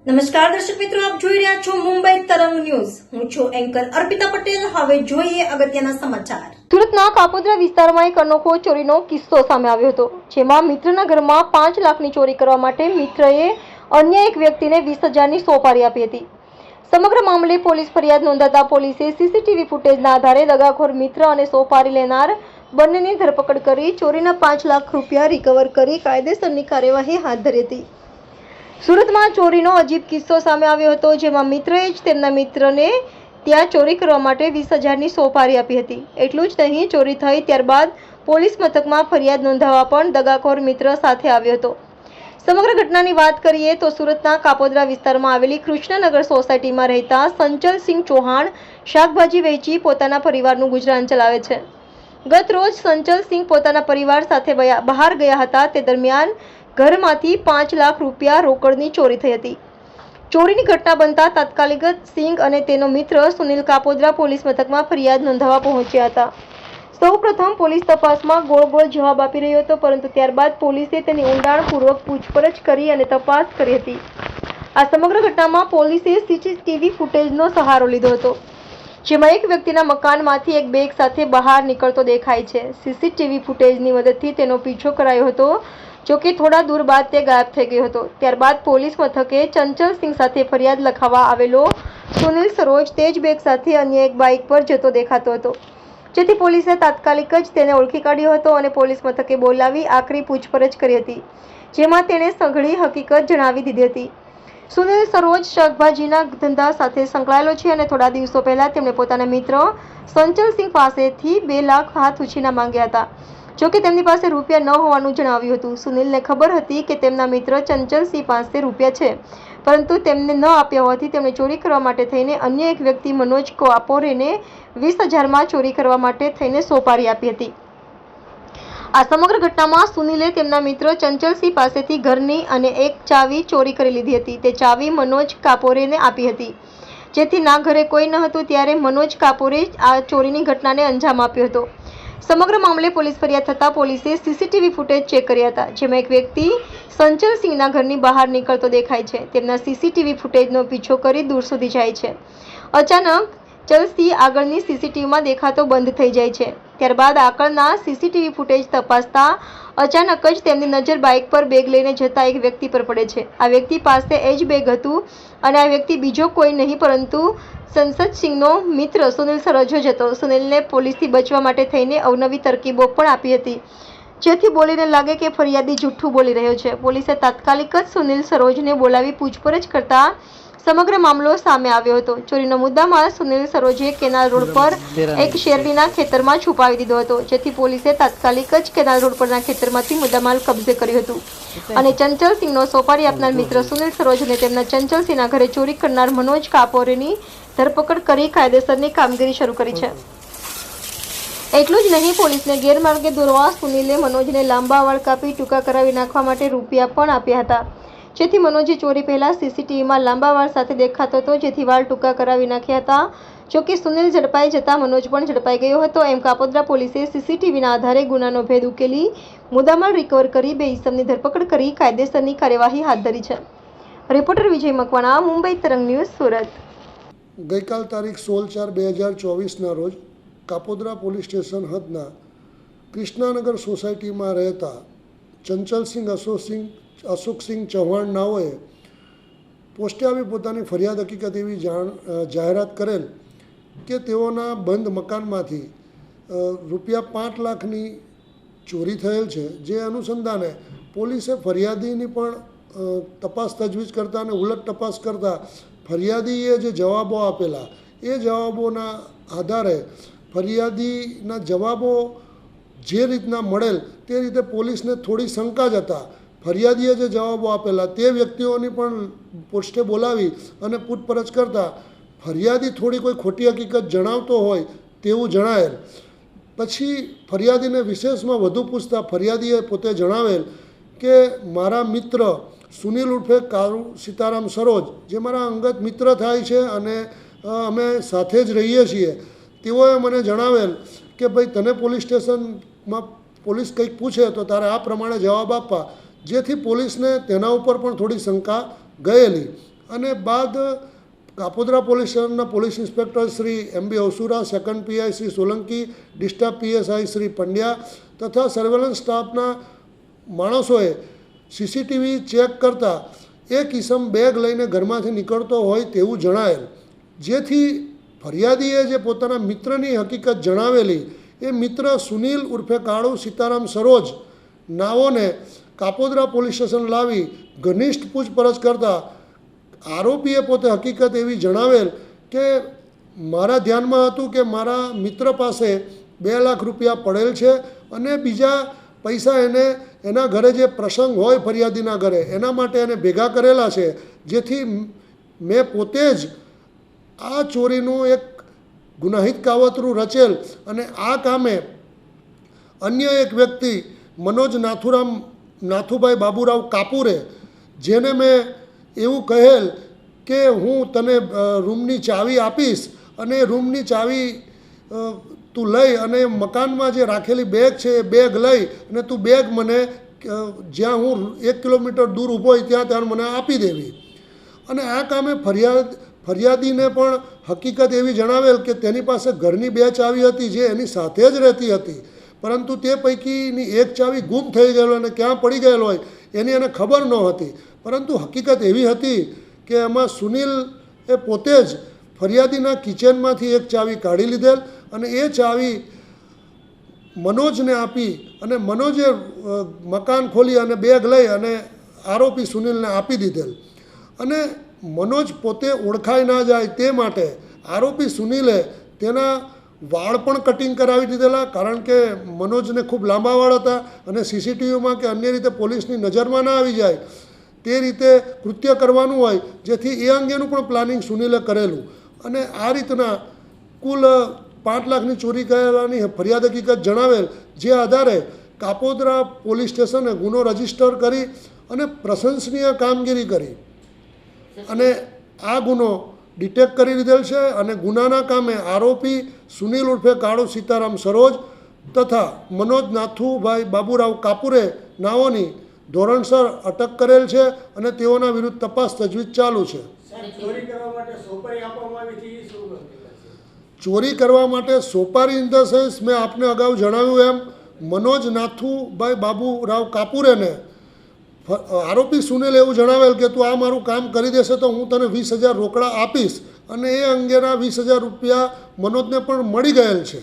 નમસ્કાર દર્શક મિત્રો, આપ જોઈ રહ્યા છો મુંબઈ તરંગ ન્યૂઝ. હું છું એન્કર અર્પિતા પટેલ. હવે જોઈએ અગત્યના સમાચાર. સુરતના કાપોદ્રા વિસ્તારમાં એક અનોખો ચોરીનો કિસ્સો સામે આવ્યો હતો, જેમાં મિત્રના ઘરમાં 5 લાખની ચોરી કરવા માટે મિત્રએ અન્ય એક વ્યક્તિને 20,000ની સોપારી આપી હતી. સમગ્ર મામલે પોલીસ ફરિયાદ નોંધાતા પોલીસે સીસીટીવી ફૂટેજના આધારે દગાખોર મિત્ર અને સોપારી લેનાર બંનેની ધરપકડ કરી ચોરીના 5 લાખ રૂપિયા રિકવર કરી કાયદેસરની કાર્યવાહી હાથ ધરી હતી. સુરતમાં ચોરીનો અજીબ કિસ્સો સામે આવ્યો હતો, જેમાં મિત્રએ જ તેમના મિત્રને ત્યાં ચોરી કરવા માટે 20,000ની સોપારી આપી હતી. એટલું જ નહીં, ચોરી થઈ ત્યારબાદ પોલીસ મથકમાં ફરિયાદ નોંધાવવા પણ દગાખોર મિત્ર સાથે આવ્યો હતો. સમગ્ર ઘટનાની વાત કરીએ તો સુરતના કાપોદ્રા વિસ્તારમાં આવેલી કૃષ્ણનગર સોસાયટીમાં રહેતા સંચલસિંહ ચૌહાણ શાકભાજી વેચી પોતાના પરિવારનું ગુજરાન ચલાવે છે. ગત રોજ સંચલસિંહ પોતાના પરિવાર સાથે બહાર ગયા હતા. તે દરમિયાન ઘરમાંથી 5 લાખ રૂપિયા રોકડની ચોરી થઈ હતી. ચોરીની ઘટના બનતા તાત્કાલિક સિંહ અને તેનો મિત્ર સુનિલ કાપોદ્રા પોલીસ મથકમાં ફરિયાદ નોંધાવવા પહોંચ્યા હતા. સૌપ્રથમ પોલીસ તપાસમાં ગોળ જવાબ આપી રહ્યો હતો, પરંતુ ત્યારબાદ પોલીસે તેની ઊંડાણપૂર્વક પૂછપરછ કરી અને તપાસ કરી હતી. આ સમગ્ર ઘટનામાં પોલીસે સીસીટીવી ફૂટેજનો સહારો લીધો હતો, જેમાં એક વ્યક્તિના મકાનમાંથી એક બેગ સાથે બહાર નીકળતો દેખાય છે. સીસીટીવી ફૂટેજની મદદથી તેનો પીછો કરાયો હતો, જોકે થોડા દૂર બાદ તે ગાયબ થઈ ગયો હતો. ત્યારબાદ પોલીસ મથકે ચંચલસિંહ સાથે ફરિયાદ લખાવવા આવેલો સુનિલ સરોજ તે જ બેગ સાથે અન્ય એક બાઇક પર જતો દેખાતો હતો, જેથી પોલીસે તાત્કાલિક જ તેને ઓળખી કાઢ્યો હતો અને પોલીસ મથકે બોલાવી આકરી પૂછપરછ કરી હતી, જેમાં તેણે સઘળી હકીકત જણાવી દીધી હતી. સુનિલ સરોજ શાકભાજીના ધંધા સાથે સંકળાયેલો છે અને થોડા દિવસો પહેલા તેમણે પોતાના મિત્ર સંચલસિંહ પાસેથી 2 લાખ હાથ ઉછીના માંગ્યા હતા, જોકે તેમની પાસે રૂપિયા ન હોવાનું જણાવ્યું હતું. સુનિલને ખબર હતી કે તેમના મિત્ર ચંચલસિંહ પાસે રૂપિયા છે, પરંતુ તેમને ન આપ્યા હોવાથી તેમણે ચોરી કરવા માટે થઈને અન્ય એક વ્યક્તિ મનોજ કાપોરેને 20,000માં ચોરી કરવા માટે થઈને સોપારી આપી હતી. આ સમગ્ર ઘટનામાં સુનિલે તેમના મિત્ર ચંચલસિંહ પાસેથી ઘરની અને એક ચાવી ચોરી કરી લીધી હતી. તે ચાવી મનોજ કાપોરેને આપી હતી, જેથી ના ઘરે કોઈ ન હતું ત્યારે મનોજ કાપોરે આ ચોરીની ઘટનાને અંજામ આપ્યો હતો. સમગ્ર મામલે પોલીસ ફરિયાદ થતાં પોલીસે સીસીટીવી ફૂટેજ ચેક કર્યા હતા, જેમાં એક વ્યક્તિ સંચલસિંહના ઘરની બહાર નીકળતો દેખાય છે. તેમના સીસીટીવી ફૂટેજનો પીછો કરી દૂર સુધી જાય છે. અચાનક ચલસિંહ આગળની સીસીટીવીમાં દેખાતો બંધ થઈ જાય છે. ત્યારબાદ આગળના સીસીટીવી ફૂટેજ તપાસતા અચાનક જ તેમની નજર બાઇક પર બેગ લઈને જતા એક વ્યક્તિ પર પડે છે. આ વ્યક્તિ પાસે એ જ બેગ હતું અને આ વ્યક્તિ બીજો કોઈ નહીં પરંતુ સંચલસિંહનો મિત્ર સુનિલ સરોજ જ હતો. સુનિલને પોલીસથી બચવા માટે થઈને અવનવી તરકીબો પણ આપી હતી, જેથી બોલીને લાગે કે ફરિયાદી જૂઠું બોલી રહ્યો છે. પોલીસે તાત્કાલિક જ સુનિલ સરોજને બોલાવી પૂછપરછ કરતા સમગ્ર મામલો સામે આવ્યો હતો. ચોરીનો મુદ્દામાલ સુનિલ સરોજે કેનાલ રોડ પર એક શેરડીના ખેતરમાં છુપાવી દીધો હતો, જેથી પોલીસે તાત્કાલિક જ કેનાલ રોડ પરના ખેતરમાંથી મુદ્દામાલ કબજે કર્યો હતો અને ચંચલસિંહનો સોપારી આપનાર મિત્ર સુનિલ સરોજ અને તેમના ચંચલસિંહના ઘરે ચોરી કરનાર મનોજ કાપોરેની ધરપકડ કરી કાયદેસરની કામગીરી શરૂ કરી છે. એટલું જ નહીં, પોલીસને ગેરમાર્ગે દોરવા સુનિલે મનોજને લાંબા વાળ કાપી ટૂંકા કરાવી નાખવા માટે રૂપિયા પણ આપ્યા હતા, જેથી મનોજે ચોરી પહેલા સીસીટીવીમાં લાંબા વાળ સાથે દેખાતો હતો, જેથી વાળ ટૂંકા કરાવી નાખ્યા હતા. જોકે સુનિલ ઝડપાઈ જતા મનોજ પણ ઝડપાઈ ગયો હતો. એમ કાપોદ્રા પોલીસે સીસીટીવીના આધારે ગુનાનો ભેદ ઉકેલી મુદ્દામાલ રિકવર કરી 2 ઇસમની ધરપકડ કરી કાયદેસરની કાર્યવાહી હાથ ધરી છે. રિપોર્ટર વિજય મકવાણા, મુંબઈ તરંગ ન્યૂઝ, સુરત. ગઈકાલ તારીખ 16/4/2024ના રોજ કાપોદ્રા પોલીસ સ્ટેશન હદના કૃષ્ણાનગર સોસાયટીમાં રહેતા ચંચલસિંહ અશોકસિંહ ચૌહાણ નાઓએ પોસ્ટે આવી પોતાની ફરિયાદ હકીકત એવી જાહેરાત કરેલ કે તેઓના બંધ મકાનમાંથી રૂપિયા 5 લાખની ચોરી થયેલ છે. જે અનુસંધાને પોલીસે ફરિયાદીની પણ તપાસ તજવીજ કરતા અને ઉલટ તપાસ કરતાં ફરિયાદીએ જે જવાબો આપેલા એ જવાબોના આધારે ફરિયાદીના જવાબો જે રીતના મળેલ તે રીતે પોલીસને થોડી શંકા જ હતા. ફરિયાદીએ જે જવાબો આપેલા તે વ્યક્તિઓની પણ પોસ્ટે બોલાવી અને પૂછપરછ કરતાં ફરિયાદી થોડી કોઈ ખોટી હકીકત જણાવતો હોય તેવું જણાયેલ. પછી ફરિયાદીને વિશેષમાં વધુ પૂછતા ફરિયાદીએ પોતે જણાવેલ કે મારા મિત્ર સુનિલ ઉર્ફે કારુ સીતારામ સરોજ, જે મારા અંગત મિત્ર થાય છે અને અમે સાથે જ રહીએ છીએ, તેઓએ મને જણાવેલ કે ભાઈ તને પોલીસ સ્ટેશનમાં પોલીસ કંઈક પૂછે તો તારે આ પ્રમાણે જવાબ આપવા, જેથી પોલીસને તેના ઉપર પણ થોડી શંકા ગયેલી અને બાદ કાપોદ્રા પોલીસ સ્ટેશનના police inspector Shri MB Avasura, second PI Shri Solanki, district PSI Shri Pandya તથા સર્વેલન્સ સ્ટાફના માણસોએ CCTV ચેક કરતાં એક ઈસમ બેગ લઈને ઘરમાંથી નીકળતો હોય તેવું જણાયેલ, જેથી ફરિયાદીએ જે પોતાના મિત્રની હકીકત જણાવેલી એ મિત્ર સુનિલ ઉર્ફે કાળુ સીતારામ સરોજ નાઓને કાપોદ્રા પોલીસ સ્ટેશન લાવી ઘનિષ્ઠ પૂછપરછ કરતાં આરોપીએ પોતે હકીકત એવી જણાવેલ કે મારા ધ્યાનમાં હતું કે મારા મિત્ર પાસે 2 લાખ રૂપિયા પડેલ છે અને બીજા પૈસા એને એના ઘરે જે પ્રસંગ હોય ફરિયાદીના ઘરે એના માટે એને ભેગા કરેલા છે, જેથી મેં પોતે જ આ ચોરીનું એક ગુનાહિત કાવતરું રચેલ અને આ કામે અન્ય એક વ્યક્તિ મનોજ નાથુભાઈ બાબુરાવ કાપુરે, જેને મેં એવું કહેલ કે હું તને રૂમની ચાવી આપીશ અને રૂમની ચાવી તું લઈ અને મકાનમાં જે રાખેલી બેગ છે એ બેગ લઈ અને તું બેગ મને જ્યાં હું 1 કિલોમીટર દૂર ઊભો હોય ત્યાં મને આપી દેવી. અને આ કામે ફરિયાદીને પણ હકીકત એવી જણાવેલ કે તેની પાસે ઘરની 2 ચાવી હતી જે એની સાથે જ રહેતી હતી, પરંતુ તે પૈકીની એક ચાવી ગુમ થઈ ગયેલો અને ક્યાં પડી ગયેલો હોય એની એને ખબર ન હતી. પરંતુ હકીકત એવી હતી કે એમાં સુનિલ એ પોતે જ ફરિયાદીના કિચનમાંથી એક ચાવી કાઢી લીધેલ અને એ ચાવી મનોજને આપી અને મનોજે મકાન ખોલી અને બેગ લઈ અને આરોપી સુનિલને આપી દીધેલ. અને મનોજ પોતે ઓળખાઈ ના જાય તે માટે આરોપી સુનિલે તેના વાળ પણ કટિંગ કરાવી દીધેલા, કારણ કે મનોજને ખૂબ લાંબા વાળ હતા અને CCTVમાં કે અન્ય રીતે પોલીસની નજરમાં ના આવી જાય તે રીતે કૃત્ય કરવાનું હોય, જેથી એ અંગેનું પણ પ્લાનિંગ સુનિલે કરેલું. અને આ રીતના કુલ 5 લાખની ચોરી કરેલાની ફરિયાદ હકીકત જણાવેલ, જે આધારે કાપોદ્રા પોલીસ સ્ટેશને ગુનો રજીસ્ટર કરી અને પ્રશંસનીય કામગીરી કરી અને આ ગુનો ડિટેક્ટ કરી લીધેલ છે. અને ગુનાના કામે આરોપી સુનિલ ઉર્ફે કાળુ સીતારામ સરોજ તથા મનોજ નાથુભાઈ બાબુરાવ કાપુરે નાઓની ધોરણસર અટક કરેલ છે અને તેઓના વિરુદ્ધ તપાસ તજવીજ ચાલુ છે. ચોરી કરવા માટે સોપારી ઇન ધ સેન્સ મેં આપને અગાઉ જણાવ્યું એમ મનોજ નાથુભાઈ બાબુરાવ કાપુરેને આરોપી સુનિલ એવું જણાવેલ કે તું આ મારું કામ કરી દેશે તો હું તને 20,000 રોકડા આપીશ, અને એ અંગેના 20,000 રૂપિયા મનોજને પણ મળી ગયેલ છે.